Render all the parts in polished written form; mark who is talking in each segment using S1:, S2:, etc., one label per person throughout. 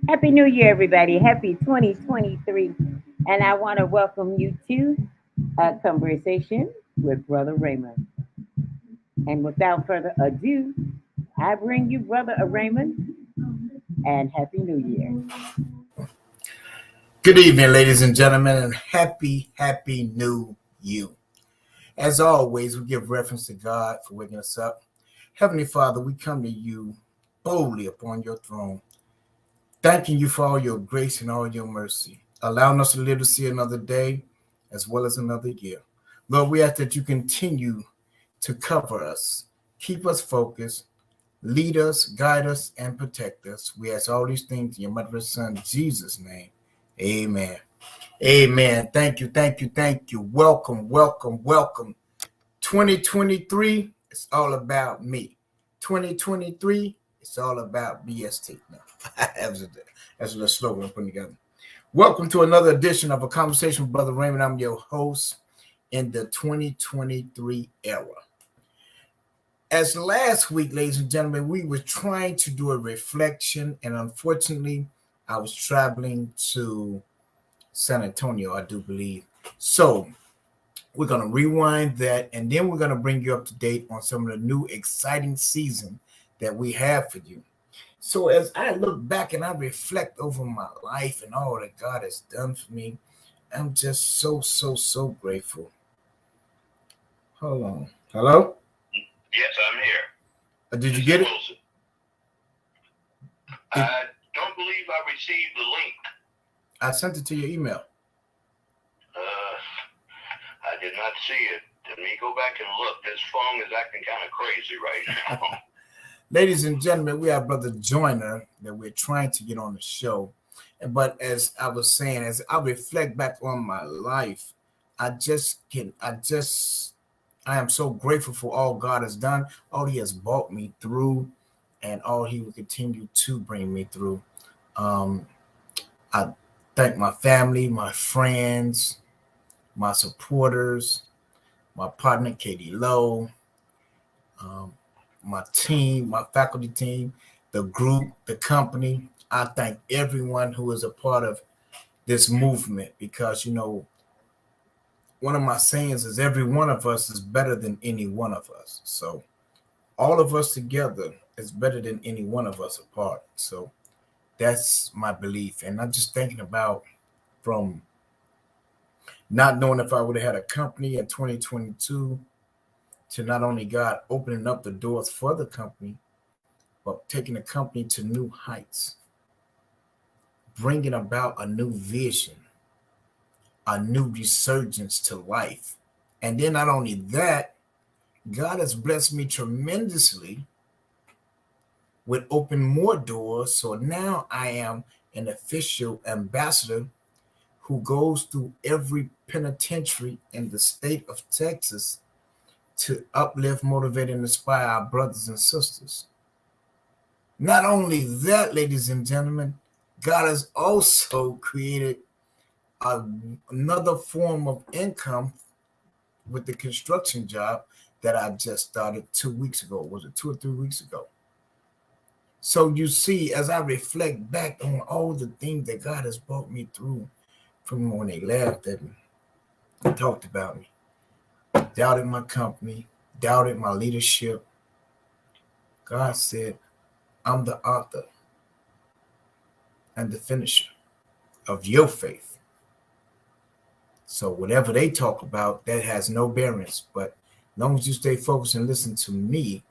S1: Happy New Year, everybody. Happy 2023. And I want to welcome you to a conversation with Brother Raymond. And without further ado, I bring you Brother Raymond and Happy New Year.
S2: Good evening, ladies and gentlemen, and happy new you. As always, we give reference to God for waking us up. Heavenly Father, we come to you boldly upon your throne, thanking you for all your grace and all your mercy, allowing us to live to see another day as well as another year. Lord, we ask that you continue to cover us, keep us focused, lead us, guide us, and protect us. We ask all these things in your mother's son, Jesus' name. Amen. Amen. Thank you. Welcome. 2023, it's all about me. 2023, it's all about BST. No, that's a little slogan I'm putting together. Welcome to another edition of A Conversation with Brother Raymond. I'm your host in the 2023 era. As last week, ladies and gentlemen, we were trying to do a reflection, and unfortunately, I was traveling to San Antonio, I do believe. So we're going to rewind that, and then we're going to bring you up to date on some of the new exciting season that we have for you. So as I look back and I reflect over my life and all that God has done for me, I'm just so grateful. Hold on. Hello?
S3: Yes, I'm here.
S2: Did you get it?
S3: Wilson. I don't believe I received the link.
S2: I sent it to your email.
S3: I did not see it. Let me go back and look. This phone is acting kind of crazy right now.
S2: Ladies and gentlemen, we have Brother Joyner that we're trying to get on the show. But as I was saying, as I reflect back on my life, I am so grateful for all God has done, all He has brought me through, and all He will continue to bring me through. I thank my family, my friends, my supporters, my partner, Katie Lowe, my team, my faculty team, the group, the company. I thank everyone who is a part of this movement because, one of my sayings is every one of us is better than any one of us. So all of us together is better than any one of us apart. So that's my belief. And I'm just thinking about from not knowing if I would have had a company in 2022 to not only God opening up the doors for the company, but taking the company to new heights, bringing about a new vision, a new resurgence to life. And then not only that, God has blessed me tremendously with open more doors. So now I am an official ambassador who goes through every penitentiary in the state of Texas to uplift, motivate, and inspire our brothers and sisters. Not only that, ladies and gentlemen, God has also created another form of income with the construction job that I just started 2 weeks ago. Was it 2 or 3 weeks ago? So you see, as I reflect back on all the things that God has brought me through from when they laughed at me, talked about me, doubted my company, doubted my leadership, God said, I'm the author and the finisher of your faith. So whatever they talk about, that has no bearings. But as long as you stay focused and listen to me,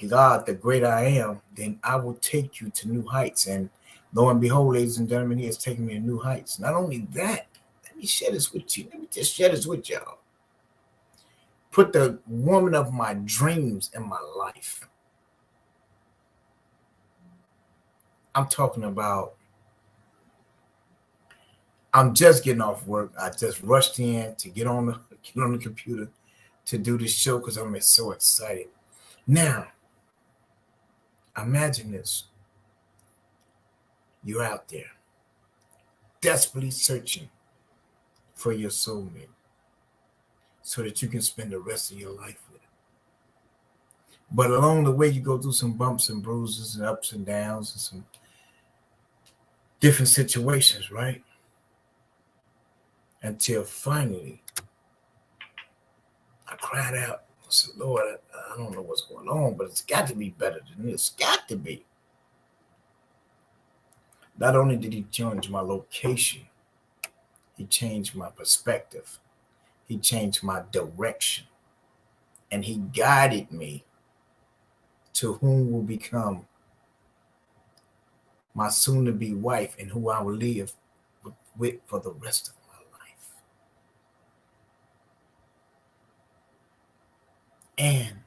S2: God, the great I am, then I will take you to new heights. And lo and behold, ladies and gentlemen, He has taken me to new heights. Not only that, let me share this with you. Let me just share this with y'all. Put the woman of my dreams in my life. I'm talking about, I'm just getting off work. I just rushed in to get on the computer to do this show because I'm so excited. Now, imagine this. You're out there desperately searching for your soulmate so that you can spend the rest of your life with it. But along the way, you go through some bumps and bruises and ups and downs and some different situations, right? Until finally, I cried out. I said, Lord, I don't know what's going on, but it's got to be better than this. Got to be. Not only did he change my location, he changed my perspective. He changed my direction. And he guided me to whom will become my soon to be wife and who I will live with for the rest of my life. And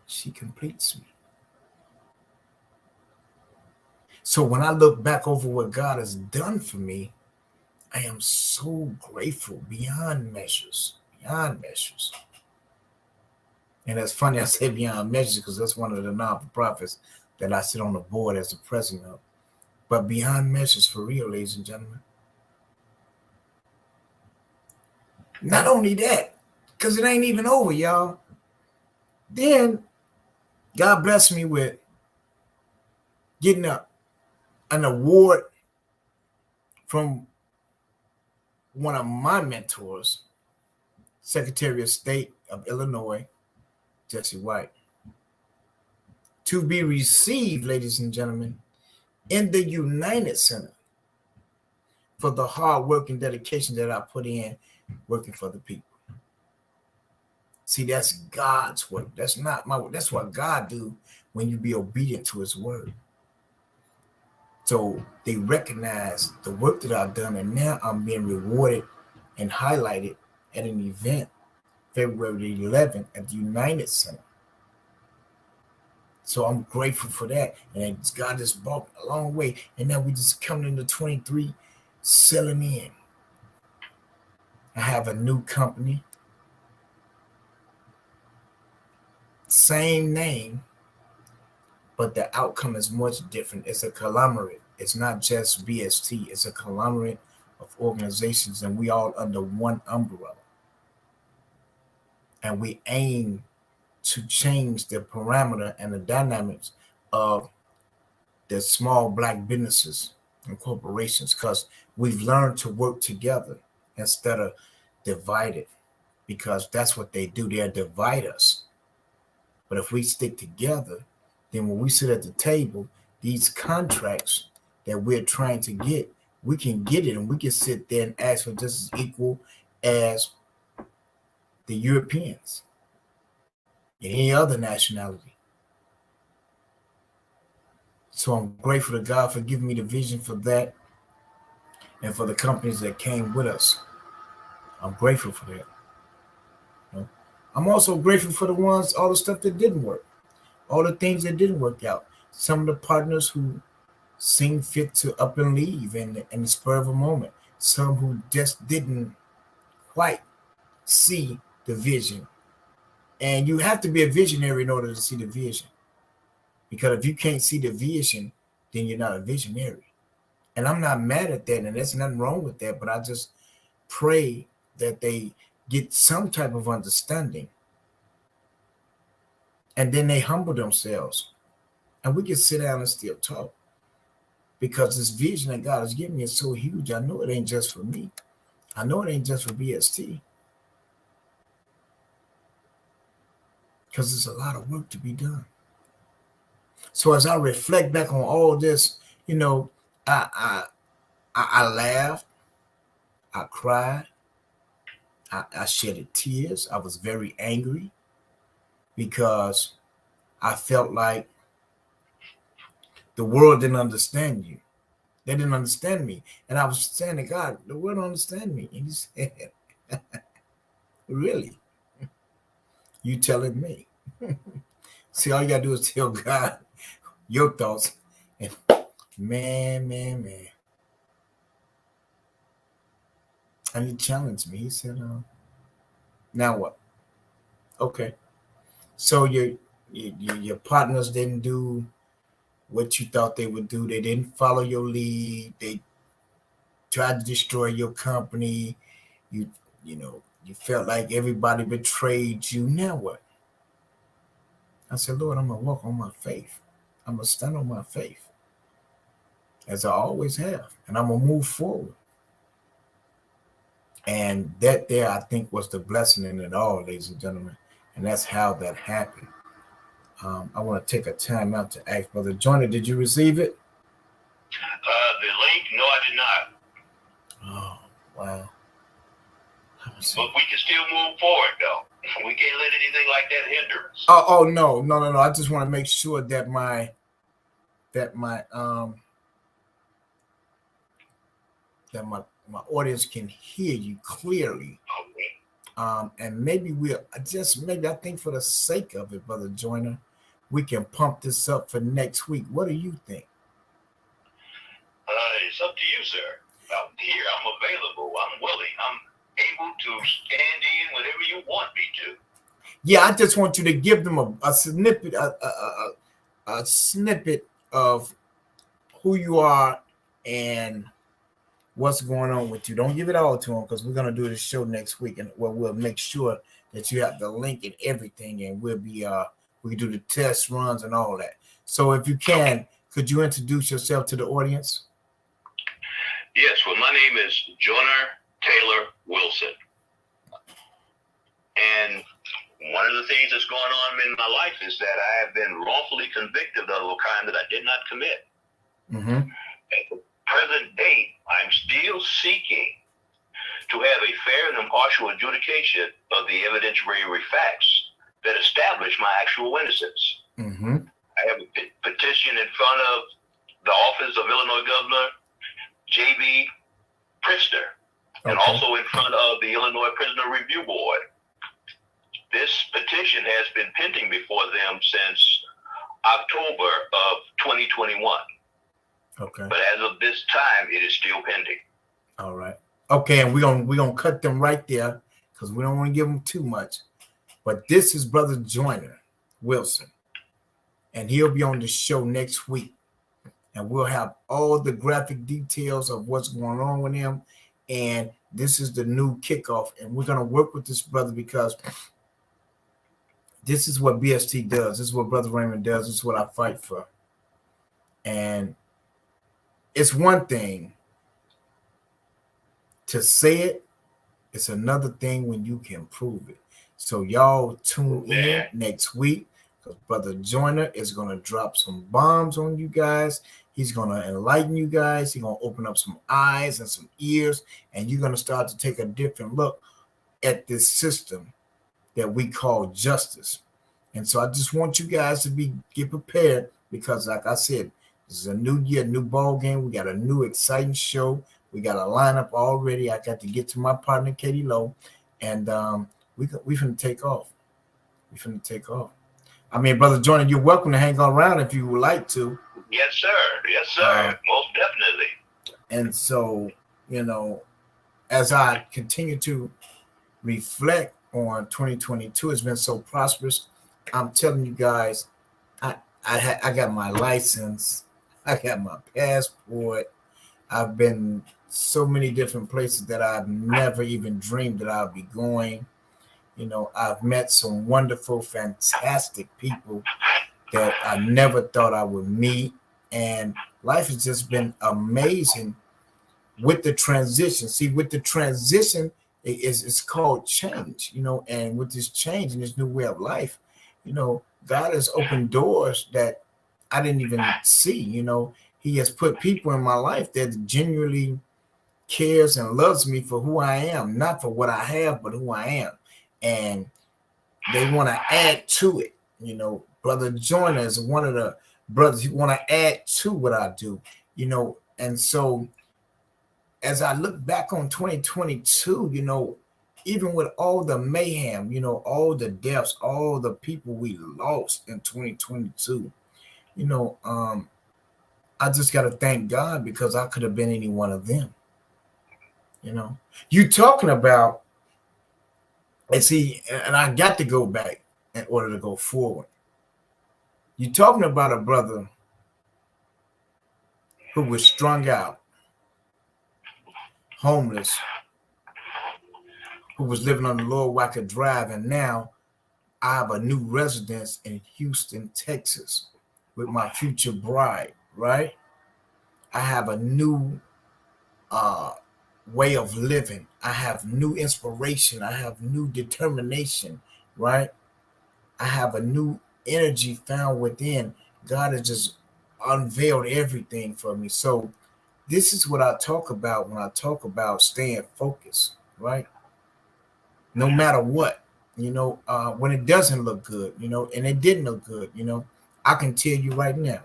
S2: she completes me. So when I look back over what God has done for me, I am so grateful beyond measures, beyond measures. And it's funny I say beyond measures because that's one of the non-for-profits that I sit on the board as the president of. But beyond measures for real, ladies and gentlemen. Not only that, because it ain't even over, y'all. Then God blessed me with getting an award from one of my mentors, Secretary of State of Illinois, Jesse White, to be received, ladies and gentlemen, in the United Center for the hard work and dedication that I put in working for the people. See, that's God's work. That's not my work. That's what God do when you be obedient to his word. So they recognize the work that I've done, and now I'm being rewarded and highlighted at an event February 11th at the United Center. So I'm grateful for that. And God has brought a long way. And now we just coming into 23 selling in. I have a new company. Same name, but the outcome is much different. It's a conglomerate. It's not just BST. It's a conglomerate of organizations, and we all under one umbrella. And we aim to change the parameter and the dynamics of the small black businesses and corporations because we've learned to work together instead of divided, because that's what they do. They'll divide us. But if we stick together, then when we sit at the table, these contracts that we're trying to get, we can get it and we can sit there and ask for just as equal as the Europeans and any other nationality. So I'm grateful to God for giving me the vision for that and for the companies that came with us. I'm grateful for that. You know? I'm also grateful for the ones, all the stuff that didn't work, all the things that didn't work out. Some of the partners who seemed fit to up and leave in the spur of a moment. Some who just didn't quite see the vision. And you have to be a visionary in order to see the vision. Because if you can't see the vision, then you're not a visionary. And I'm not mad at that, and there's nothing wrong with that, but I just pray that they get some type of understanding. And then they humble themselves. And we can sit down and still talk. Because this vision that God has given me is so huge. I know it ain't just for me. I know it ain't just for BST. Because there's a lot of work to be done. So as I reflect back on all this, you know, I laughed, I cried, I shedded tears. I was very angry because I felt like the world didn't understand you. They didn't understand me. And I was saying to God, the world don't understand me. And he said, really? You telling me? See, all you gotta do is tell God your thoughts. And man. And he challenged me. He said, now what? Okay. So your partners didn't do what you thought they would do. They didn't follow your lead. They tried to destroy your company. You know, you felt like everybody betrayed you. Now what? I said, Lord, I'm gonna walk on my faith. I'm gonna stand on my faith, as I always have, and I'm gonna move forward. And that there, I think, was the blessing in it all, ladies and gentlemen. And that's how that happened. I want to take a time out to ask Brother Joyner, did you receive it?
S3: The link? No, I did not.
S2: Oh, wow.
S3: But we can still move forward, though. We can't let anything like that hinder us.
S2: Oh, no. I just want to make sure that my my audience can hear you clearly.
S3: Okay.
S2: And maybe I think for the sake of it, Brother Joyner, we can pump this up for next week. What do you think?
S3: It's up to you, sir. I'm here. I'm available. I'm willing. I'm able to stand in whatever you want me to.
S2: Yeah, I just want you to give them a snippet, a snippet of who you are and what's going on with you. Don't give it all to them, because we're gonna do this show next week, and we'll make sure that you have the link and everything, and we can do the test runs and all that. So if you can, could you introduce yourself to the audience?
S3: Yes, well, my name is Joyner Taylor Wilson. And one of the things that's going on in my life is that I have been wrongfully convicted of a crime that I did not commit.
S2: Mm-hmm.
S3: At the present date, I'm still seeking to have a fair and impartial adjudication of the evidentiary facts that establish my actual innocence.
S2: Mm-hmm.
S3: I have a petition in front of the office of Illinois Governor J.B. Pritzker, and also in front of the Illinois Prisoner Review Board. This petition has been pending before them since October of 2021.
S2: Okay.
S3: But as of this time, it is still pending.
S2: All right. Okay, and we're gonna cut them right there, because we don't want to give them too much. But this is Brother Joyner Wilson, and he'll be on the show next week. And we'll have all the graphic details of what's going on with him. And this is the new kickoff. And we're going to work with this brother, because this is what BST does. This is what Brother Raymond does. This is what I fight for. And it's one thing to say it. It's another thing when you can prove it. So y'all tune in next week, because Brother Joyner is going to drop some bombs on you guys. He's going to enlighten you guys. He's going to open up some eyes and some ears, and you're going to start to take a different look at this system that we call justice. And so I just want you guys to get prepared, because like I said, this is a new year, new ball game. We got a new exciting show. We got a lineup already. I got to get to my partner, Katie Lowe, and we finna take off. We finna take off. I mean, Brother Joyner, you're welcome to hang on around if you would like to.
S3: Yes, sir. Yes, sir. Most definitely.
S2: And so, as I continue to reflect on 2022, it's been so prosperous. I'm telling you guys, I got my license. I got my passport. I've been so many different places that I've never even dreamed that I'll be going. I've met some wonderful, fantastic people that I never thought I would meet. And life has just been amazing with the transition. See, with the transition, it's called change, and with this change and this new way of life, God has opened doors that I didn't even see. He has put people in my life that genuinely cares and loves me for who I am, not for what I have, but who I am. And they want to add to it. Brother Joyner is one of the brothers who want to add to what I do, and so as I look back on 2022, even with all the mayhem, all the deaths, all the people we lost in 2022, I just got to thank God, because I could have been any one of them. You talking about, and see, and I got to go back in order to go forward. You're talking about a brother who was strung out, homeless, who was living on the Lower Wacker Drive, and now I have a new residence in Houston, Texas with my future bride, right? I have a new uh, way of living. I have new inspiration. I have new determination, right? I have a new energy found within. God has just unveiled everything for me. So this is what I talk about when I talk about staying focused, right? No matter what, when it doesn't look good, and it didn't look good, I can tell you right now,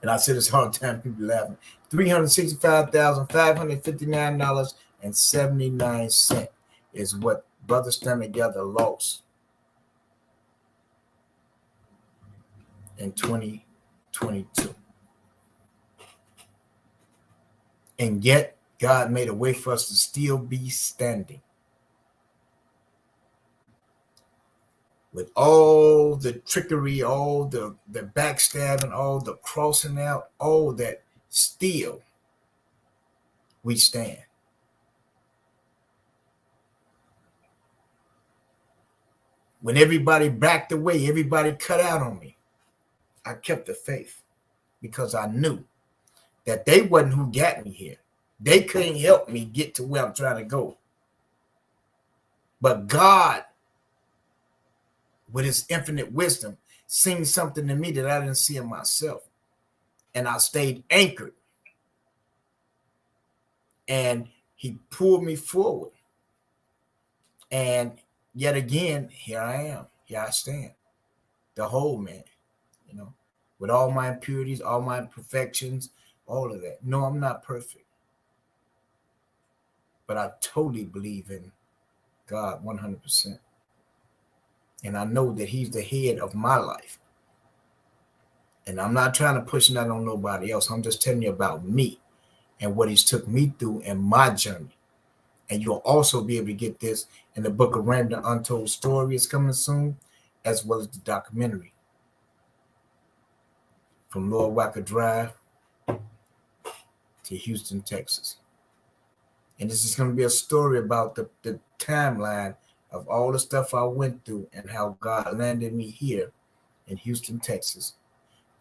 S2: and I say this all the time, people laughing, $365,559.79 is what Brothers Stand Together lost in 2022. And yet, God made a way for us to still be standing. With all the trickery, all the backstabbing, all the crossing out, all that, still we stand. When everybody backed away, everybody cut out on me, I kept the faith because I knew that they wasn't who got me here. They couldn't help me get to where I'm trying to go. But God, with his infinite wisdom, seen something in me that I didn't see in myself. And I stayed anchored. And he pulled me forward. And yet again, here I am. Here I stand. The whole man, with all my impurities, all my imperfections, all of that. No, I'm not perfect. But I totally believe in God 100%. And I know that he's the head of my life. And I'm not trying to push that on nobody else. I'm just telling you about me and what he's took me through in my journey. And you'll also be able to get this in the book of Raymond, the Untold Story is coming soon, as well as the documentary. From Lord Wacker Drive to Houston, Texas. And this is going to be a story about the timeline of all the stuff I went through and how God landed me here in Houston, Texas.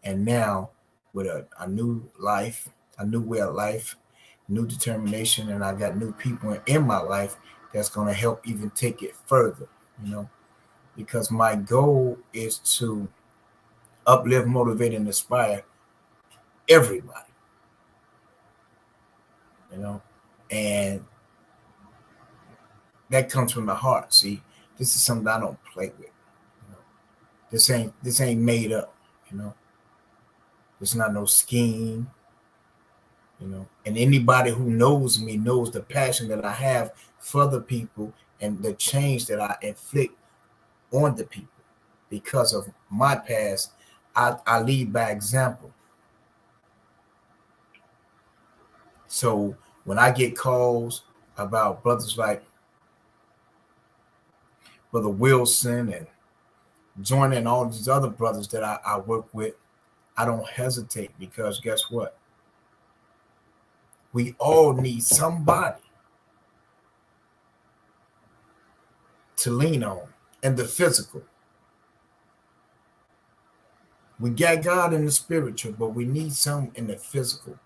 S2: And now with a new life, a new way of life, new determination, and I got new people in my life that's going to help even take it further, because my goal is to uplift, motivate, and inspire everybody, and that comes from the heart. See, this is something I don't play with. This ain't made up. It's not no scheme. And anybody who knows me knows the passion that I have for the people and the change that I inflict on the people because of my past. I lead by example. So when I get calls about brothers like Brother Wilson and joining all these other brothers that I work with, I don't hesitate, because guess what? We all need somebody to lean on in the physical. We got God in the spiritual, but we need some in the physical.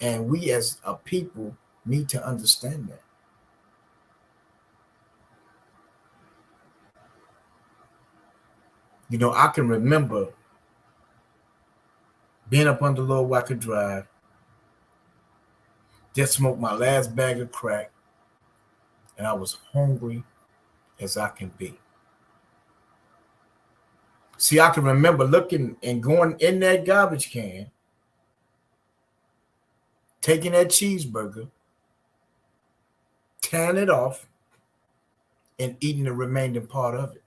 S2: And we as a people need to understand that. I can remember being up on the Lord Wacker Drive, just smoked my last bag of crack, and I was hungry as I can be. See, I can remember looking and going in that garbage can, taking that cheeseburger, tearing it off, and eating the remaining part of it.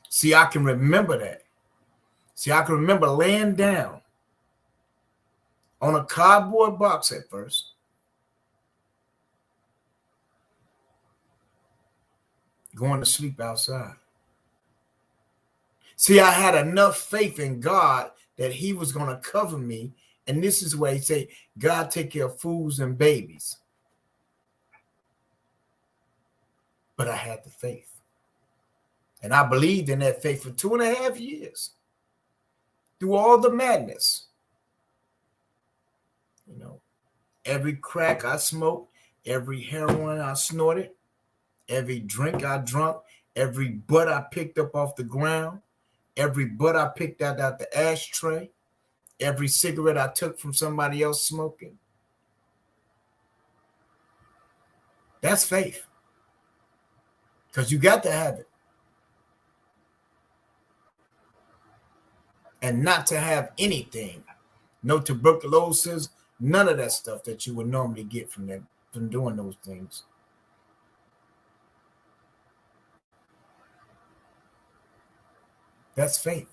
S2: See, I can remember that. See, I can remember laying down on a cardboard box at first, going to sleep outside. See, I had enough faith in God that he was going to cover me. And this is where he say, God take care of fools and babies. but I had the faith. And I believed in that faith for 2.5 years. Through all the madness. You know, every crack I smoked, every heroin I snorted, every drink I drunk, every butt I picked up off the ground, every butt I picked out the ashtray, every cigarette I took from somebody else smoking. That's faith. Because you got to have it. And not to have anything. No tuberculosis, none of that stuff that you would normally get from doing those things. That's faith.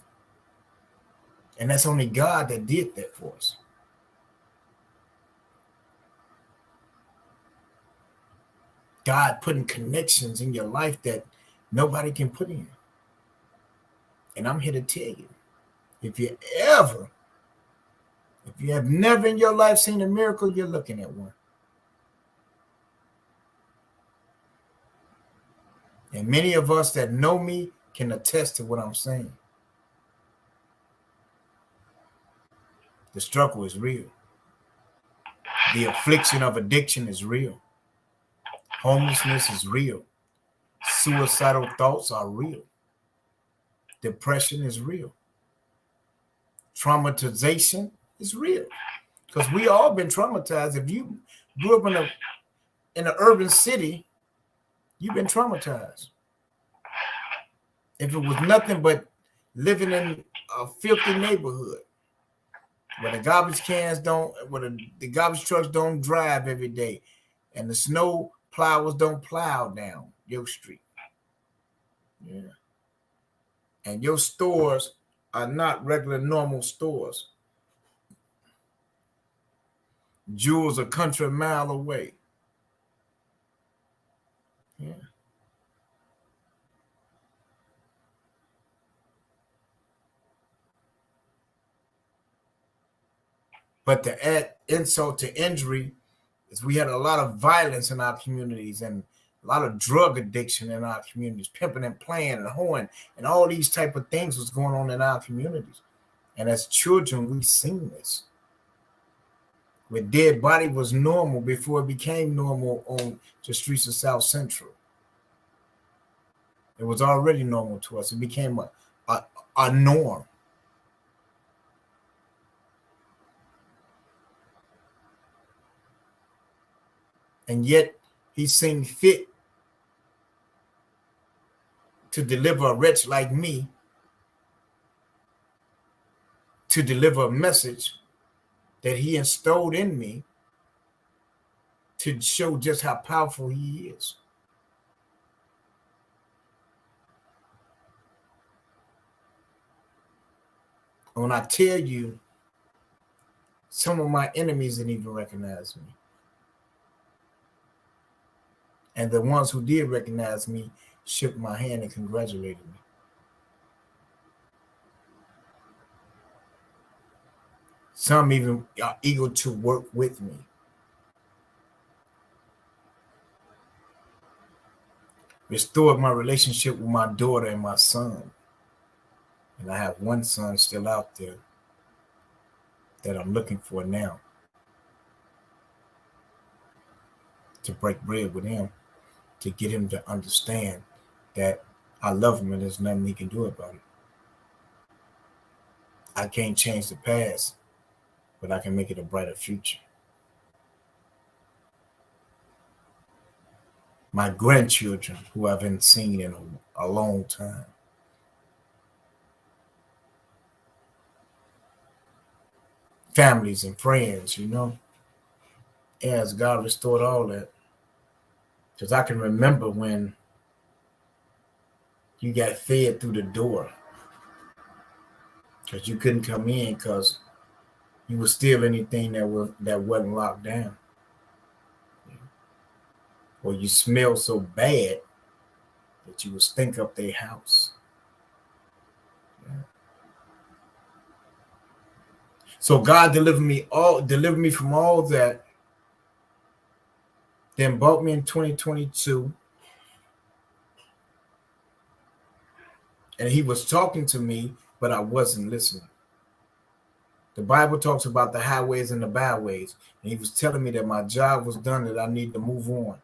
S2: And that's only God that did that for us. God putting connections in your life that nobody can put in. And I'm here to tell you, if you have never in your life seen a miracle, you're looking at one. And many of us that know me can attest to what I'm saying. The struggle is real. The affliction of addiction is real. Homelessness is real. Suicidal thoughts are real. Depression is real. Traumatization is real. Because we all been traumatized. If you grew up in an urban city, you've been traumatized. If it was nothing but living in a filthy neighborhood where the garbage cans where the garbage trucks don't drive every day and the snow plowers don't plow down your street. Yeah. And your stores are not regular normal stores. Jewels a country mile away. Yeah. But to add insult to injury is we had a lot of violence in our communities and a lot of drug addiction in our communities, pimping and playing and hoeing, and all these type of things was going on in our communities. And as children, we've seen this. Where dead body was normal before it became normal on the streets of South Central. It was already normal to us. It became a norm. And yet he seen fit to deliver a wretch like me, to deliver a message that he installed in me to show just how powerful he is. When I tell you, some of my enemies didn't even recognize me. And the ones who did recognize me shook my hand and congratulated me. Some even are eager to work with me. Restored my relationship with my daughter and my son. And I have one son still out there that I'm looking for now to break bread with him, to get him to understand that I love him and there's nothing he can do about it. I can't change the past, but I can make it a brighter future. My grandchildren, who I haven't seen in a long time. Families and friends, as God restored all that. Because I can remember when you got fed through the door. Because you couldn't come in because you would steal anything that wasn't locked down. Or you smell so bad that you would stink up their house. Yeah. So God delivered me from all that, then brought me in 2022 And he was talking to me, but I wasn't listening. The Bible talks about the highways and the byways. And he was telling me that my job was done, that I need to move on.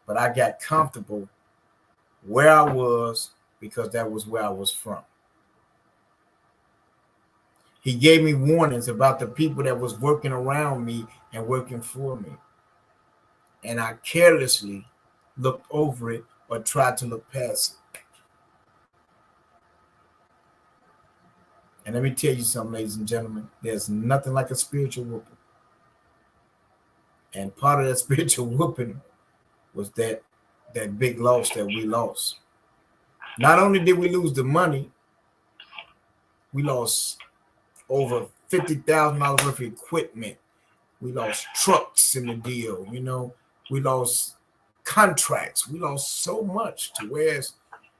S2: But I got comfortable where I was because that was where I was from. He gave me warnings about the people that was working around me and working for me. And I carelessly looked over it or tried to look past it. And let me tell you something, ladies and gentlemen, there's nothing like a spiritual whooping. And part of that spiritual whooping was that big loss that we lost. Not only did we lose the money, we lost over $50,000 worth of equipment. We lost trucks in the deal. We lost contracts. We lost so much to where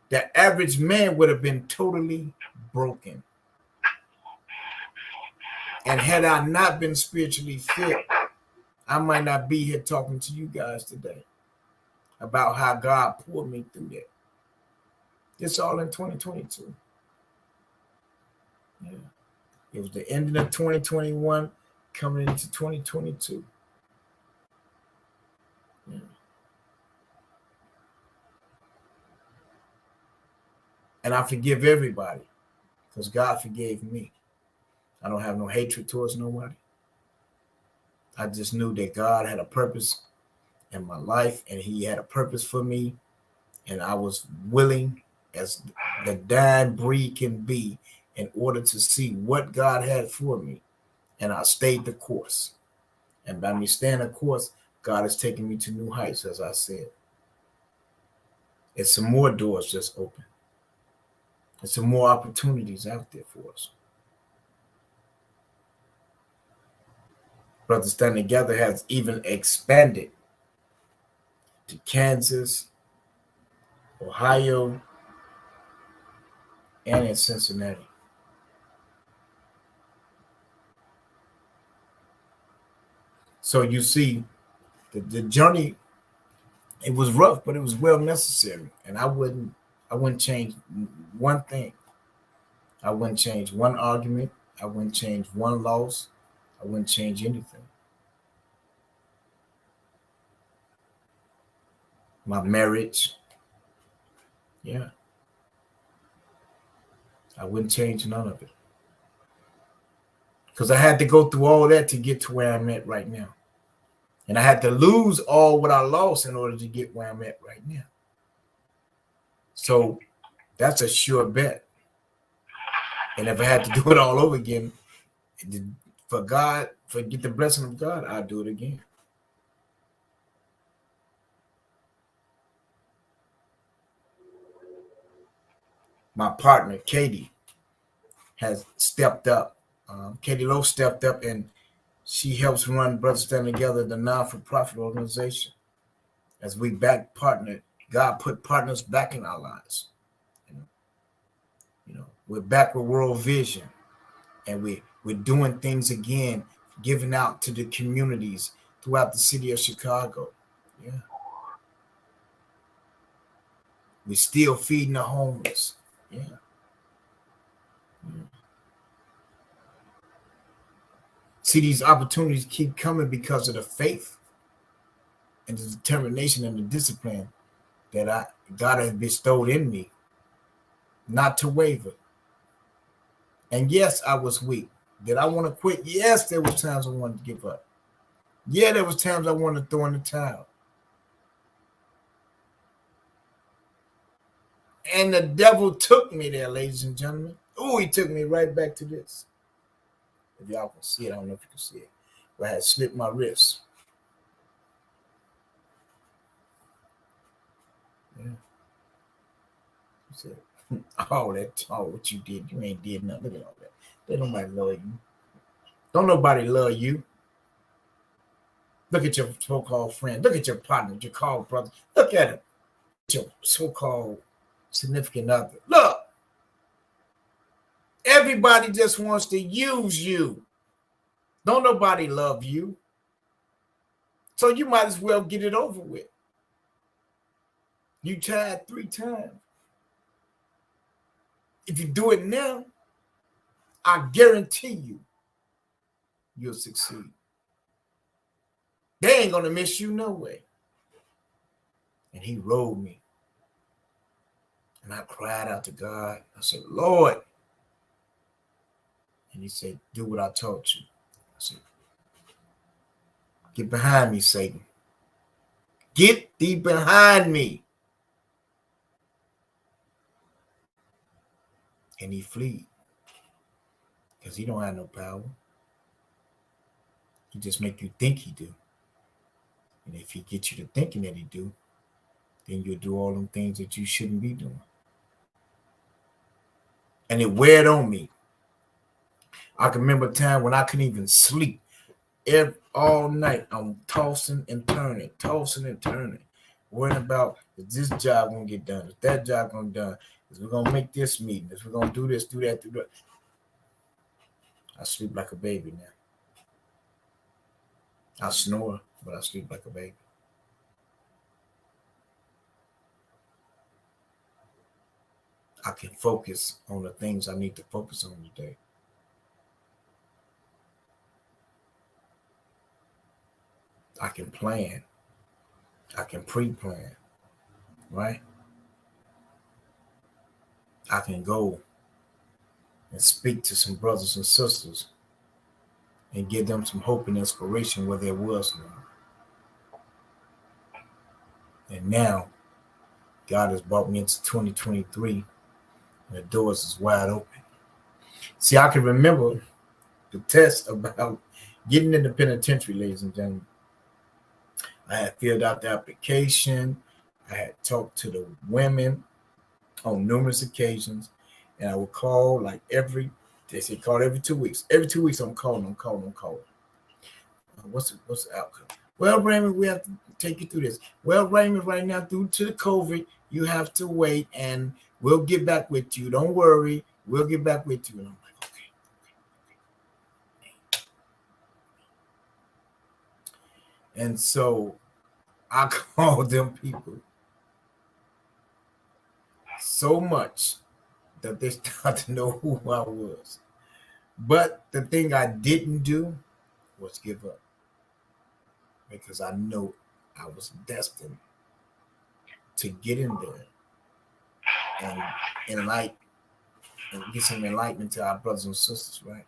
S2: the average man would have been totally broken. And had I not been spiritually fit, I might not be here talking to you guys today about how God pulled me through that. It's all in 2022. Yeah. It was the ending of 2021 coming into 2022. Yeah. And I forgive everybody because God forgave me. I don't have no hatred towards nobody. I just knew that God had a purpose in my life and he had a purpose for me. And I was willing as the dying breed can be in order to see what God had for me. And I stayed the course. And by me staying the course, God has taken me to new heights, as I said. It's some more doors just open. There's some more opportunities out there for us. Brothers Stand Together has even expanded to Kansas, Ohio, and in Cincinnati. So you see, the journey, it was rough, but it was well necessary. And I wouldn't change one thing. I wouldn't change one argument. I wouldn't change one loss. I wouldn't change anything. My marriage, yeah. I wouldn't change none of it. Because I had to go through all that to get to where I'm at right now. And I had to lose all what I lost in order to get where I'm at right now. So that's a sure bet. And if I had to do it all over again, for get the blessing of God, I'd do it again. My partner, Katie, has stepped up. Katie Lowe stepped up and she helps run Brothers Stand Together, the non-for-profit organization. As we back partnered, God put partners back in our lives. We're back with World Vision, and we're doing things again, giving out to the communities throughout the city of Chicago. Yeah. We're still feeding the homeless. Yeah. See, these opportunities keep coming because of the faith and the determination and the discipline that God has bestowed in me, not to waver. And yes, I was weak. Did I want to quit? Yes, there was times I wanted to give up. Yeah, there was times I wanted to throw in the towel. And the devil took me there, ladies and gentlemen. Oh, he took me right back to this. If y'all can see it, I don't know if you can see it. But I had slipped my wrist. Yeah. He said, what you did, you ain't did nothing. Look at all that. Don't nobody love you. Don't nobody love you. Look at your so-called friend. Look at your partner, your called brother. Look at him. Your so-called significant other. Look. Everybody just wants to use you. Don't nobody love you. So you might as well get it over with. You tried 3 times. if you do it now, I guarantee you'll succeed. They ain't gonna miss you no way. And he rolled me. And I cried out to God. I said, Lord. And he said, do what I taught you. I said, get behind me, Satan. Get thee behind me. And he fled. Because he don't have no power. He just make you think he do. And if he gets you to thinking that he do, then you'll do all them things that you shouldn't be doing. And it weared on me. I can remember a time when I couldn't even sleep. All night I'm tossing and turning, worrying about is this job gonna get done, is that job gonna get done, is we gonna make this meeting, is we gonna do this, do that, do that. I sleep like a baby now. I snore, but I sleep like a baby. I can focus on the things I need to focus on today. I can plan. I can pre-plan, right? I can go and speak to some brothers and sisters and give them some hope and inspiration where there was none. And now, God has brought me into 2023, and the doors is wide open. See, I can remember the test about getting in the penitentiary, ladies and gentlemen. I had filled out the application. I had talked to the women on numerous occasions, and I would call they say call every 2 weeks. Every 2 weeks I'm calling. What's the outcome? Well, Raymond, we have to take you through this. Well, Raymond, right now, due to the COVID, you have to wait, and we'll get back with you. Don't worry, we'll get back with you. And I'm like, okay. And so I called them people so much that they started to know who I was. But the thing I didn't do was give up, because I know I was destined to get in there and enlighten and get some enlightenment to our brothers and sisters, right?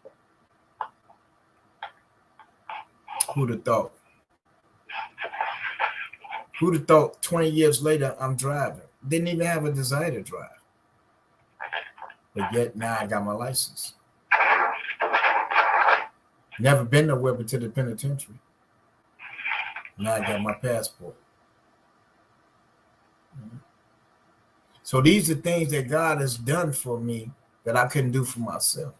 S2: Who'd have thought? Who'd have thought 20 years later I'm driving? Didn't even have a desire to drive. But yet now I got my license. Never been nowhere but to the penitentiary. Now I got my passport. So these are things that God has done for me that I couldn't do for myself,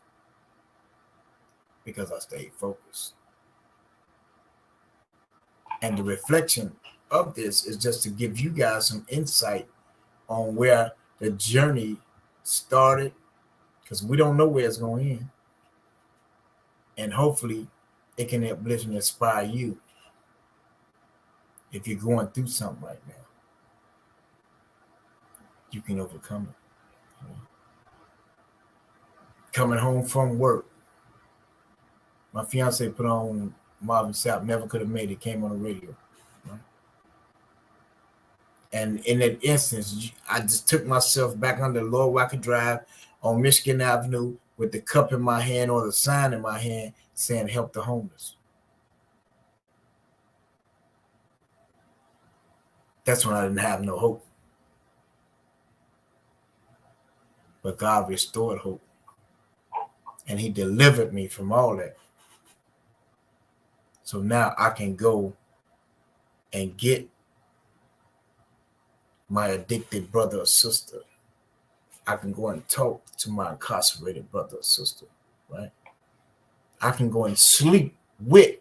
S2: because I stayed focused. And the reflection of this is just to give you guys some insight on where the journey started, because we don't know where it's going to end. And hopefully it can uplift and inspire you if you're going through something right now. You can overcome it. Coming home from work, my fiance put on Marvin Sapp, Never Could Have Made It, came on the radio. Right? And in that instance, I just took myself back under the Lord where I could drive on Michigan Avenue with the cup in my hand or the sign in my hand saying, help the homeless. That's when I didn't have no hope. But God restored hope. And he delivered me from all that. So now I can go and get my addicted brother or sister. I can go and talk to my incarcerated brother or sister, right? I can go and sleep with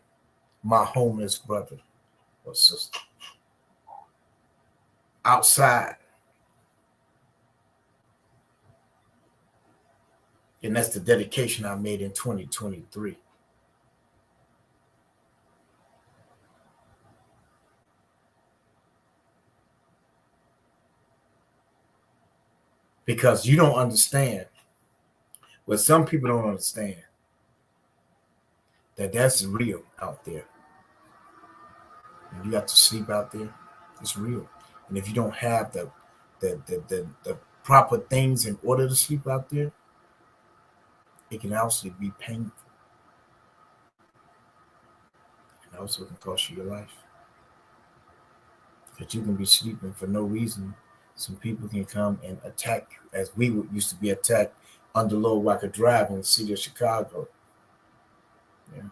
S2: my homeless brother or sister outside. And that's the dedication I made in 2023. Because you don't understand What some people don't understand, that's real out there. And you got to sleep out there. It's real. And if you don't have the proper things in order to sleep out there, it can also be painful. And also can cost you your life. Because you can be sleeping for no reason. Some people can come and attack you, as we used to be attacked under Low Rocker Drive in the city of Chicago. Yeah.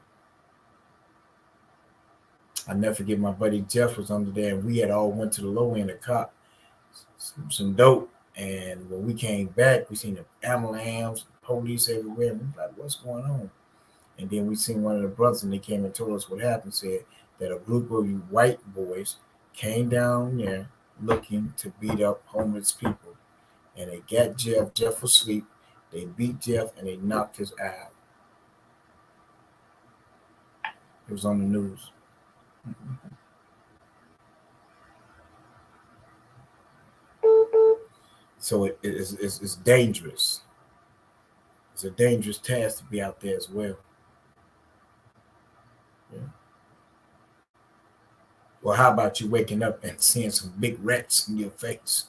S2: I never forget my buddy Jeff was under there, and we had all went to the low end to cop some dope. And when we came back, we seen the ambulance, police everywhere. And we were like, what's going on? And then we seen one of the brothers, and they came and told us what happened. Said that a group of you white boys came down there looking to beat up homeless people. And they got Jeff. Jeff was asleep. They beat Jeff, and they knocked his eye out. It was on the news. So it's dangerous. It's a dangerous task to be out there as well. Yeah. Well, how about you waking up and seeing some big rats in your face?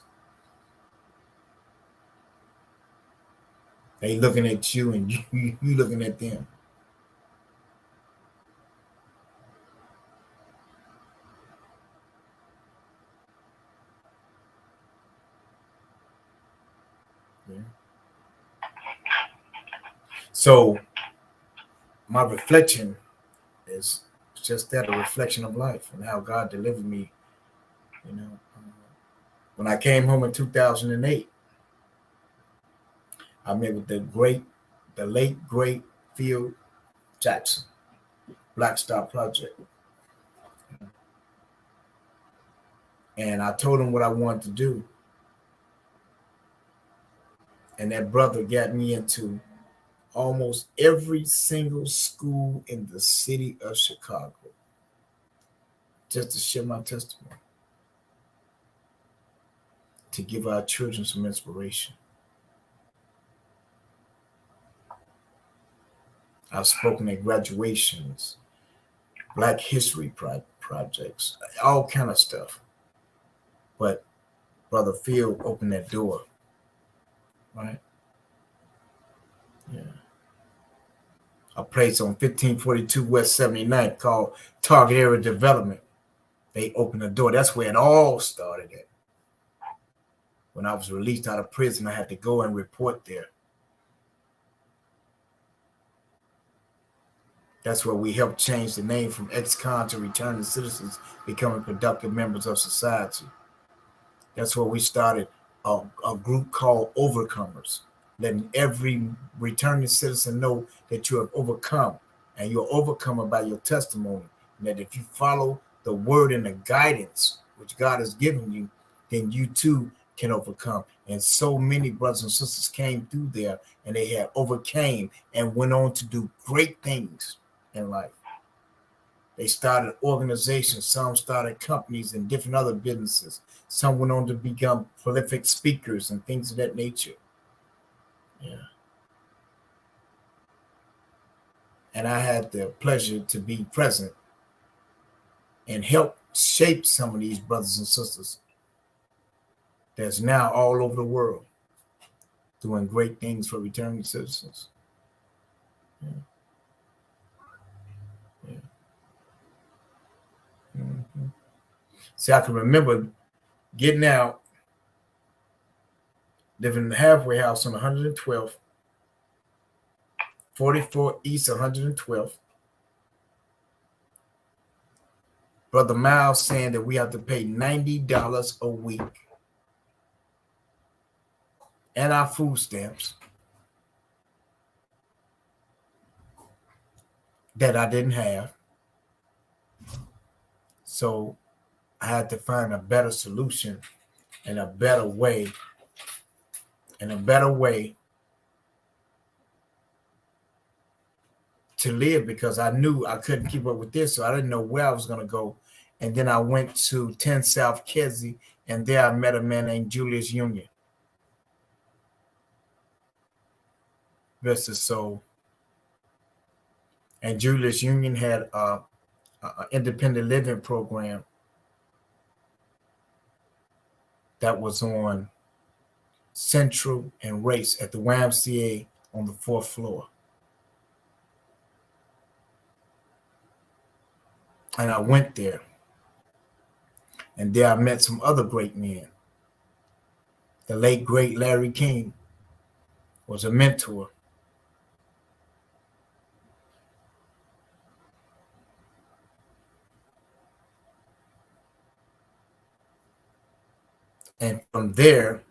S2: They looking at you and you looking at them. Yeah. So my reflection is just that, a reflection of life and how God delivered me. When I came home in 2008, I met with the late great Phil Jackson, Black Star Project. And I told him what I wanted to do. And that brother got me into almost every single school in the city of Chicago just to share my testimony, to give our children some inspiration. I've spoken at graduations, Black History projects, all kind of stuff. But Brother Phil opened that door, right? Yeah. A place on 1542 West 79th called Target Area Development. They opened the door. That's where it all started at. When I was released out of prison, I had to go and report there. That's where we helped change the name from ex-con to returning citizens, becoming productive members of society. That's where we started a group called Overcomers, letting every returning citizen know that you have overcome, and you're overcomer by your testimony. And that if you follow the word and the guidance which God has given you, then you too can overcome. And so many brothers and sisters came through there, and they had overcame and went on to do great things in life. They started organizations, some started companies and different other businesses. Some went on to become prolific speakers and things of that nature. Yeah. And I had the pleasure to be present and help shape some of these brothers and sisters that's now all over the world doing great things for returning citizens. Yeah. Yeah. Mm-hmm. See, I can remember getting out, living in the halfway house on 112th, 44 East 112th. Brother Miles saying that we have to pay $90 a week and our food stamps that I didn't have. So I had to find a better solution and a better way to live, because I knew I couldn't keep up with this, so I didn't know where I was going to go. And then I went to 10 South Kedzie, and there I met a man named Julius Union. rest his soul. And Julius Union had an independent living program that was on Central and Race at the YMCA on the 4th floor. And I went there. And there I met some other great men. The late, great Larry King was a mentor. And from there,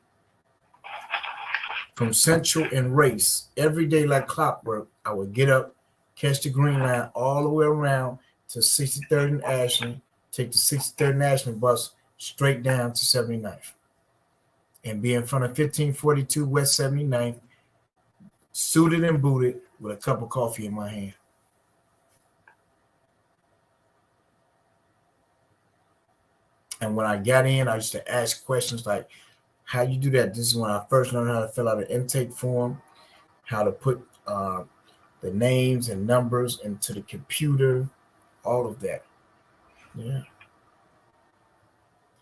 S2: from Central and Race, every day like clockwork, I would get up, catch the Green Line all the way around to 63rd and Ashland, take the 63rd and Ashland bus straight down to 79th, and be in front of 1542 West 79th, suited and booted with a cup of coffee in my hand. And when I got in, I used to ask questions like, how you do that? This is when I first learned how to fill out an intake form, how to put the names and numbers into the computer, all of that. Yeah.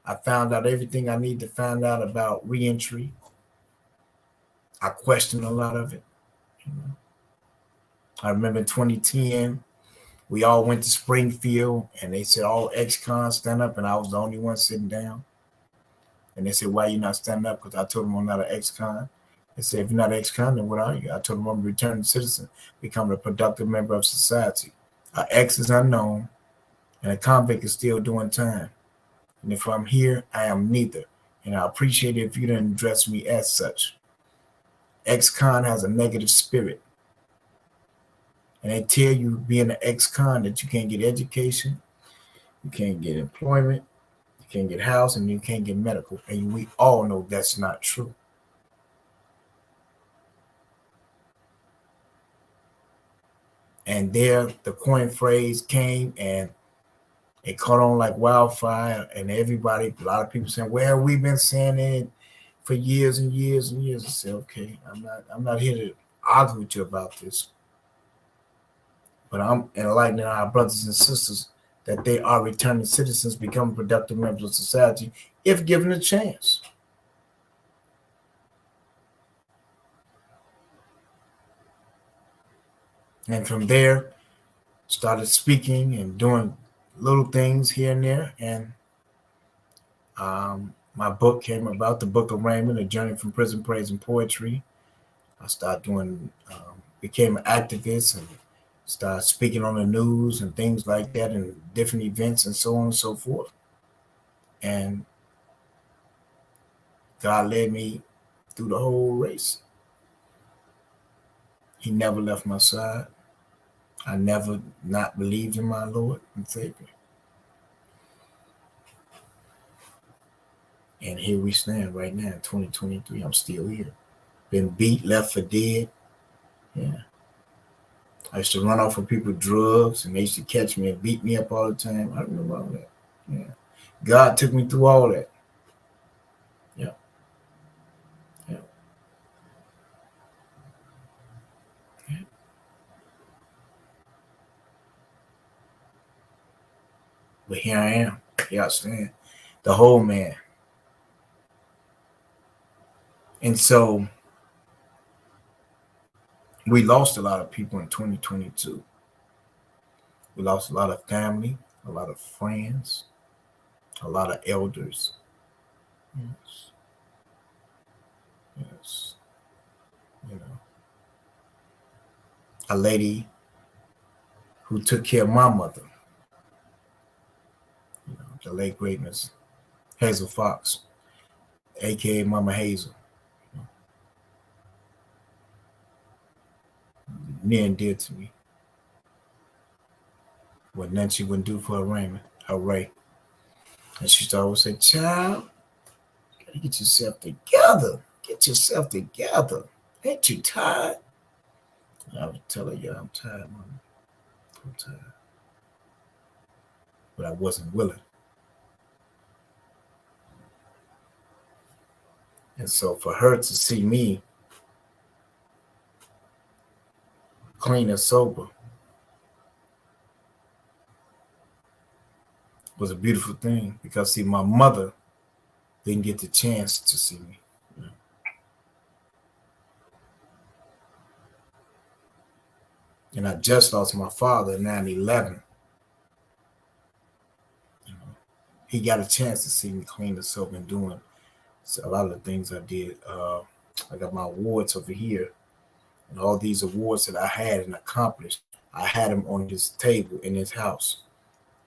S2: I found out everything I need to find out about reentry. I questioned a lot of it. You know. I remember in 2010, we all went to Springfield and they said, all ex-cons stand up, and I was the only one sitting down. And they said, why are you not standing up? Because I told them I'm not an ex-con. They said, if you're not an ex-con, then what are you? I told them I'm a returning citizen, becoming a productive member of society. An ex is unknown, and a convict is still doing time. And if I'm here, I am neither. And I appreciate it if you didn't address me as such. Ex-con has a negative spirit. And they tell you, being an ex-con, that you can't get education, you can't get employment, you can't get housing, you can't get medical. And we all know that's not true. And there, the coin phrase came, and it caught on like wildfire. And everybody, a lot of people saying, well, we've been saying it for years and years and years. I said, okay, I'm not here to argue with you about this. But I'm enlightening our brothers and sisters that they are returning citizens, becoming productive members of society if given a chance. And from there, started speaking and doing little things here and there. And my book came about, the Book of Raymond, A Journey from Prison, Praise, and Poetry. I started doing, became an activist and started speaking on the news and things like that, and different events and so on and so forth. And God led me through the whole race. He never left my side. I never not believed in my Lord and Savior. And here we stand right now in 2023. I'm still here. Been beat, left for dead. Yeah. I used to run off of people with drugs, and they used to catch me and beat me up all the time. I remember all that. Yeah. God took me through all that. Yeah. Yeah. Yeah. But here I am. Here I stand. The whole man. And so we lost a lot of people in 2022. We lost a lot of family, a lot of friends, a lot of elders. Yes. Yes. You know, a lady who took care of my mother, you know, the late great Miss Hazel Fox, aka Mama Hazel. You know, near and dear to me. What none she wouldn't do for her Raymond, her Ray. And she used to always say, child, you gotta get yourself together. Get yourself together. Ain't you tired? And I would tell her, yeah, I'm tired, Mama. I'm tired. But I wasn't willing. And so for her to see me clean and sober was a beautiful thing because, see, my mother didn't get the chance to see me. And I just lost my father in 9/11. He got a chance to see me clean and sober and doing a lot of the things I did. I got my awards over here, and all these awards that I had and accomplished, I had them on his table in his house,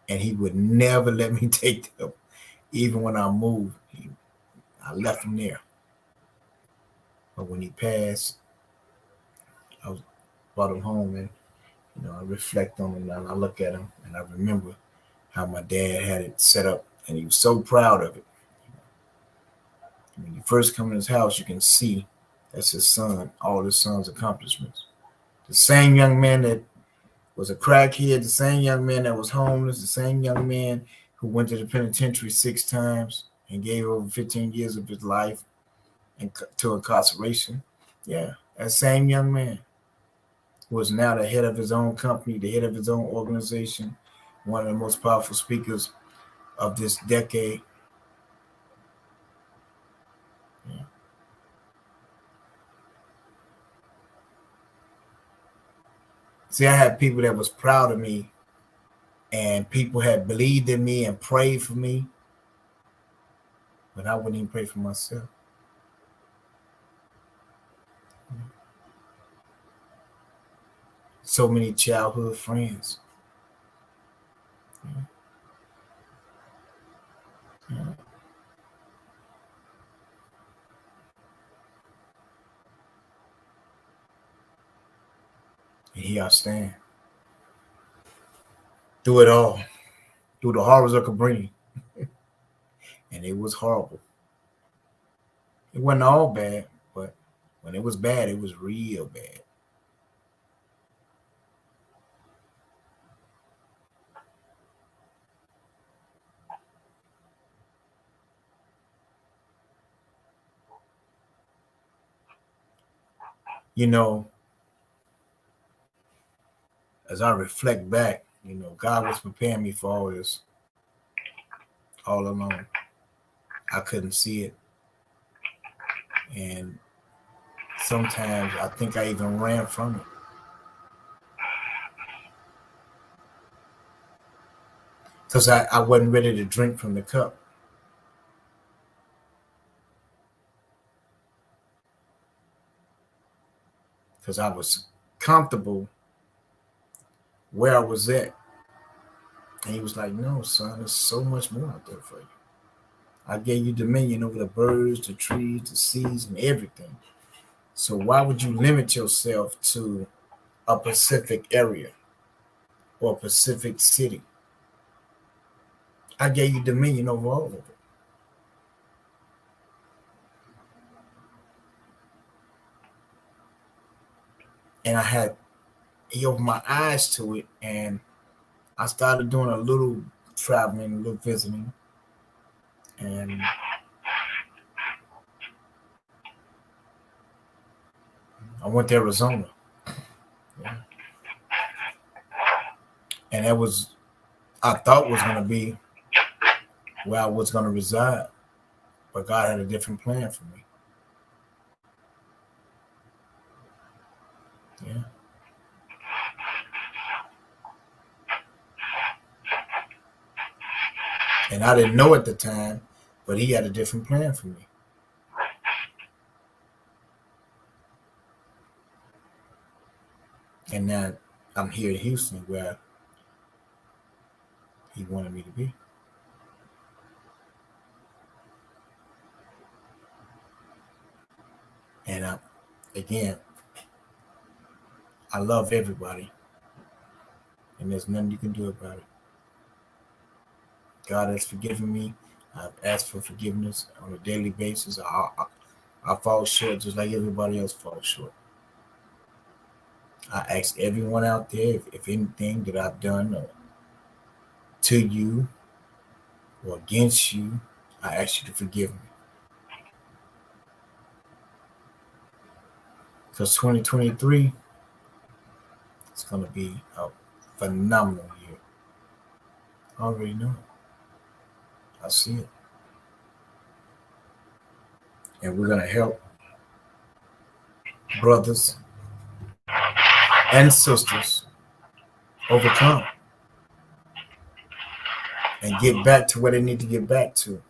S2: and he would never let me take them. Even when I moved, I left them there. But when he passed, I brought him home, and I reflect on him and I look at him and I remember how my dad had it set up, and he was so proud of it. When you first come in his house, you can see that's his son, all his son's accomplishments. The same young man that was a crackhead, the same young man that was homeless, the same young man who went to the penitentiary 6 times and gave over 15 years of his life to incarceration. Yeah, that same young man was now the head of his own company, the head of his own organization, one of the most powerful speakers of this decade. Yeah. See, I had people that was proud of me, and people had believed in me and prayed for me, but I wouldn't even pray for myself. So many childhood friends. Yeah. And here I stand. Through it all, through the horrors of Cabrini. And it was horrible. It wasn't all bad, but when it was bad, it was real bad. You know, as I reflect back, God was preparing me for all this all along. I couldn't see it. And sometimes I think I even ran from it. Because I wasn't ready to drink from the cup. Because I was comfortable where I was at. And he was like, no, son, there's so much more out there for you. I gave you dominion over the birds, the trees, the seas, and everything. So why would you limit yourself to a Pacific area or a Pacific city? I gave you dominion over all of it. And he opened my eyes to it, and I started doing a little traveling, a little visiting. And I went to Arizona. Yeah. And that was, I thought was going to be where I was going to reside. But God had a different plan for me. Yeah. And I didn't know at the time, but he had a different plan for me. And now I'm here in Houston where he wanted me to be. And again, I love everybody. And there's nothing you can do about it. God has forgiven me. I've asked for forgiveness on a daily basis. I fall short just like everybody else falls short. I ask everyone out there if anything that I've done to you or against you, I ask you to forgive me. Because 2023 It's going to be a phenomenal year. I already know it. I see it. And we're going to help brothers and sisters overcome and get back to where they need to get back to.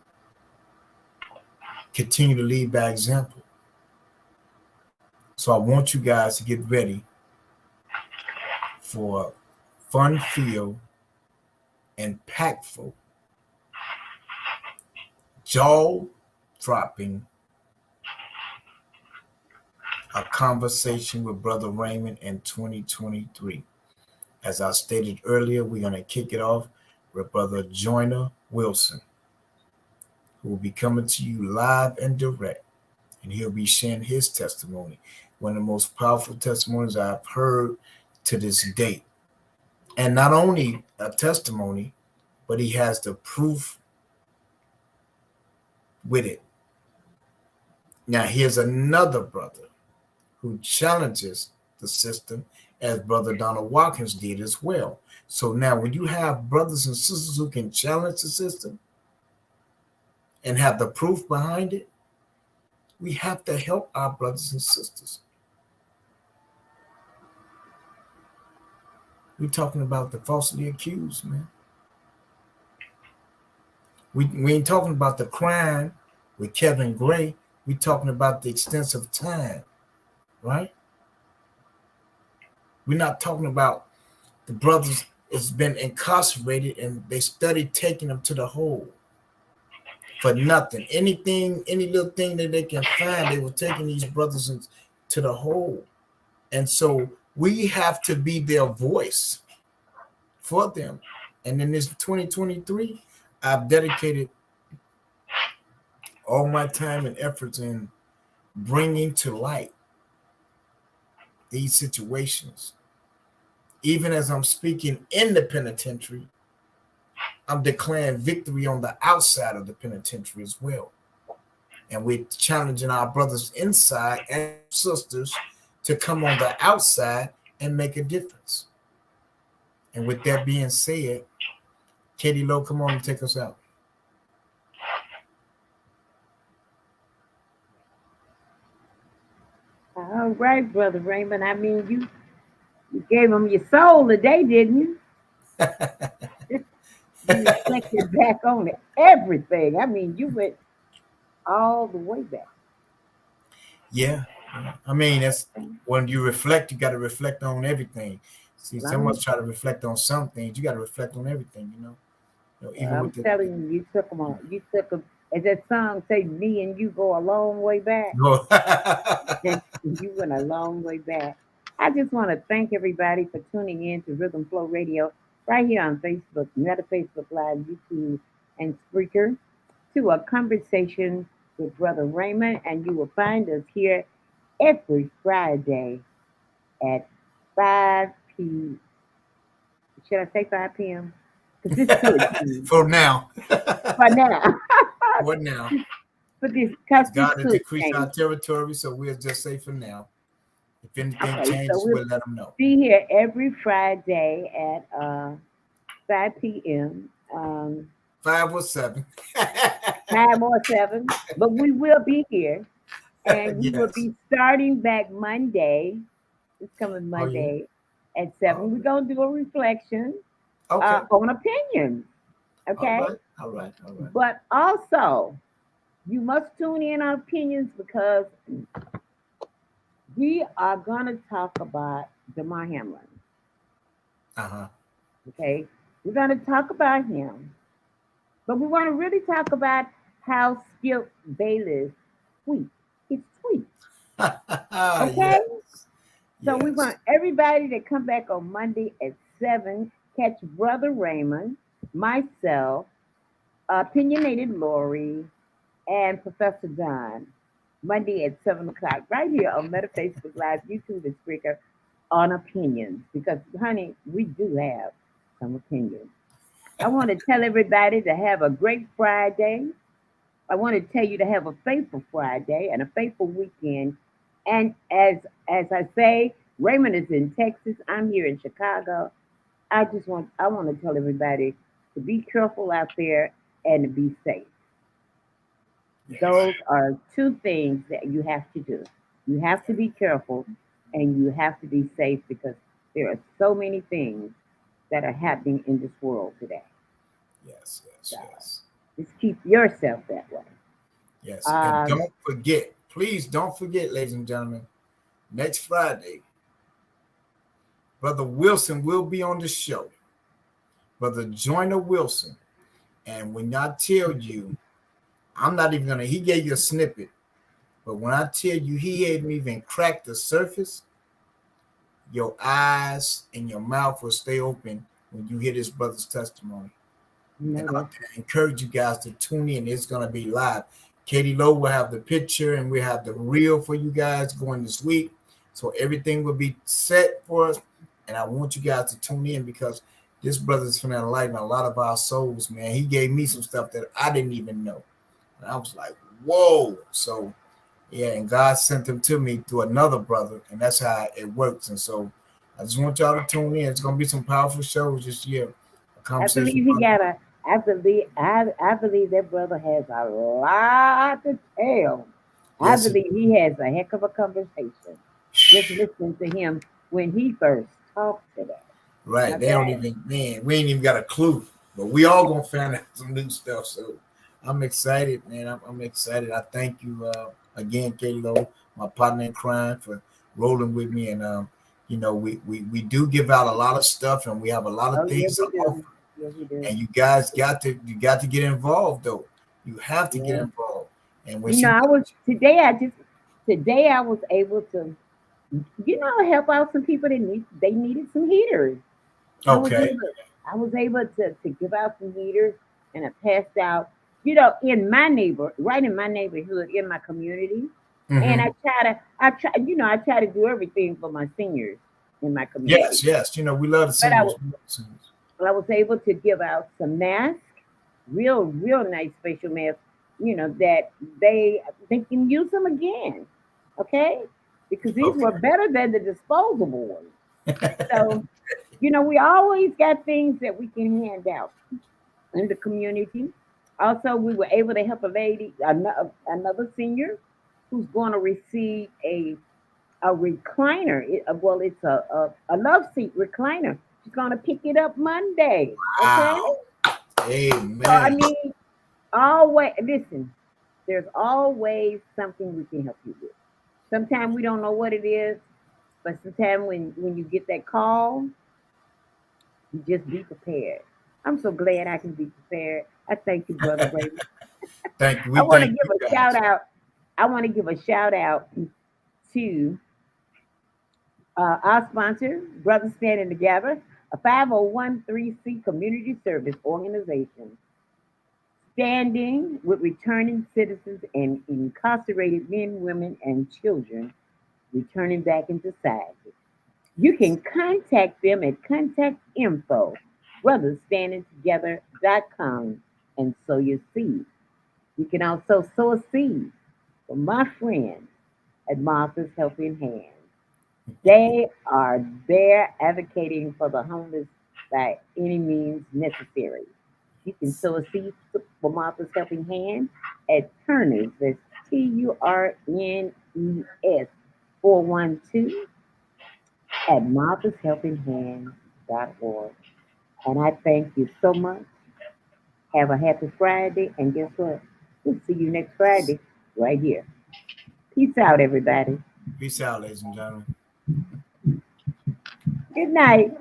S2: Continue to lead by example. So I want you guys to get ready for fun-filled, impactful, jaw-dropping a conversation with Brother Raymond in 2023. As I stated earlier, we're going to kick it off with Brother Joyner Wilson, who will be coming to you live and direct, and he'll be sharing his testimony, one of the most powerful testimonies I've heard to this date. And not only a testimony, but he has the proof with it. Now, here's another brother who challenges the system, as Brother Donald Watkins did as well. So now when you have brothers and sisters who can challenge the system and have the proof behind it, we have to help our brothers and sisters. We're talking about the falsely accused, man. We ain't talking about the crime with Kevin Gray. We're talking about the extensive time, right? We're not talking about the brothers that's been incarcerated and they studied taking them to the hole for nothing. Anything, any little thing that they can find, they were taking these brothers to the hole. And so we have to be their voice for them. And in this 2023, I've dedicated all my time and efforts in bringing to light these situations. Even as I'm speaking in the penitentiary, I'm declaring victory on the outside of the penitentiary as well. And we're challenging our brothers inside and sisters to come on the outside and make a difference. And with that being said, Katie Lowe, come on and take us out.
S1: All right, Brother Raymond. I mean, you gave them your soul today, didn't you? You reflected back on everything. I mean, you went all the way back.
S2: Yeah. I mean, that's when you reflect, you got to reflect on everything. See, someone's try to reflect on some things. You got to reflect on everything, even
S1: I'm
S2: with
S1: telling you, you took them on. You took them. As that song say, me and you go a long way back.
S2: No.
S1: You went a long way back. I just want to thank everybody for tuning in to Rhythm Flow Radio right here on Facebook, Meta Facebook Live, YouTube, and Spreaker to a conversation with Brother Raymond. And you will find us here every Friday at 5 p. Should I say 5 p.m.? Because it's good.
S2: For now.
S1: For now.
S2: What now?
S1: For this,
S2: God has decreased our territory, so we'll just say for now. If anything changes, we'll let them know.
S1: Be here every Friday at 5 p.m.
S2: 5 or 7.
S1: 5 or 7. But we will be here. And we will be starting back Monday. It's coming Monday at 7. We're going to do a reflection on opinions. Okay?
S2: All right.
S1: But also, you must tune in on opinions because we are going to talk about Damar Hamlin. Okay? We're going to talk about him. But we want to really talk about how Skip Bayless tweets. It's tweets. Okay? So we want everybody to come back on Monday at 7. Catch Brother Raymond, myself, Opinionated Lori, and Professor Don. Monday at 7 o'clock, right here on Meta Facebook Live, YouTube, and Spreaker on opinions. Because, honey, we do have some opinions. I want to tell everybody to have a great Friday. I want to tell you to have a faithful Friday and a faithful weekend. And as I say, Raymond is in Texas. I'm here in Chicago. I want to tell everybody to be careful out there and to be safe.
S2: Yes.
S1: Those are two things that you have to do. You have to be careful and you have to be safe because there are so many things that are happening in this world today.
S2: Yes.
S1: So
S2: Yes. Yes.
S1: just keep yourself that way.
S2: Yes. And
S1: Um,
S2: don't forget, please don't forget, ladies and gentlemen, next Friday, Brother Wilson will be on the show. Brother Joyner Wilson. And when I tell you, I'm not even gonna, he gave you a snippet, but when I tell you he hadn't even cracked the surface, your eyes and your mouth will stay open when you hear this brother's testimony. And
S1: no,
S2: I
S1: that's
S2: encourage you guys to tune in. It's gonna be live. Katie Lowe will have the picture and we have the reel for you guys going this week. So everything will be set for us. And I want you guys to tune in because this brother's finna enlighten a lot of our souls, man. He gave me some stuff that I didn't even know. And I was like, whoa. So yeah, and God sent him to me through another brother, and that's how it works. And so I just want y'all to tune in. It's gonna be some powerful shows this year. A
S1: I
S2: conversation
S1: believe he
S2: about
S1: got a. I believe that brother has a lot to tell. I
S2: yes,
S1: believe he has a heck of a conversation. Just listening to him when he first talked today.
S2: right. They don't
S1: Okay.
S2: even man, we ain't even got a clue. But we all gonna find out some new stuff. So I'm excited, man. I'm excited. I thank you again, Kalo, my partner in crime, for rolling with me. And we do give out a lot of stuff and we have a lot of
S1: Oh yeah,
S2: things to
S1: we
S2: offer.
S1: do. Yeah, we do.
S2: And you guys got to get involved though. You have to get
S1: Yeah.
S2: involved. And when
S1: You know,
S2: she
S1: I was today. Today I was able to, help out some people that needed some heaters. I was
S2: okay.
S1: able I was able to give out some heaters and I passed out, in my right in my neighborhood, in my community. And
S2: Hmm.
S1: I try to do everything for my seniors in my community.
S2: Yes, yes. We love the
S1: But I
S2: seniors.
S1: was
S2: We love the seniors.
S1: I was able to give out some masks, real nice facial masks, that they can use them again. Okay? Because these
S2: Okay.
S1: were better than the disposable ones. So, we always got things that we can hand out in the community. Also, we were able to help a lady, another senior, who's going to receive a recliner. Well, it's a love seat recliner. She's going to pick it up Monday. Okay.
S2: Wow.
S1: So I
S2: Amen.
S1: mean, always listen. There's always something we can help you with. Sometimes we don't know what it is, but sometimes when you get that call, you just be prepared. I'm so glad I can be prepared. I thank you, Brother Raymond.
S2: Thank you.
S1: I
S2: We
S1: want to
S2: thank
S1: give
S2: you
S1: a shout
S2: guys.
S1: out. I want to give a shout out to our sponsor, Brothers Standing Together, a 501(c) community service organization standing with returning citizens and incarcerated men, women, and children returning back in society. You can contact them at contact info brothersstandingtogether.com and sow your seed. You can also sow a seed for my friends at Martha's Helping Hands. They are there advocating for the homeless by any means necessary. You can sow a seed for Martha's Helping Hand at Turner's. That's TURNES 412 at marthashelpinghand.org. And I thank you so much. Have a happy Friday. And guess what? We'll see you next Friday right here. Peace out, everybody.
S2: Peace out, ladies and gentlemen.
S1: Good night.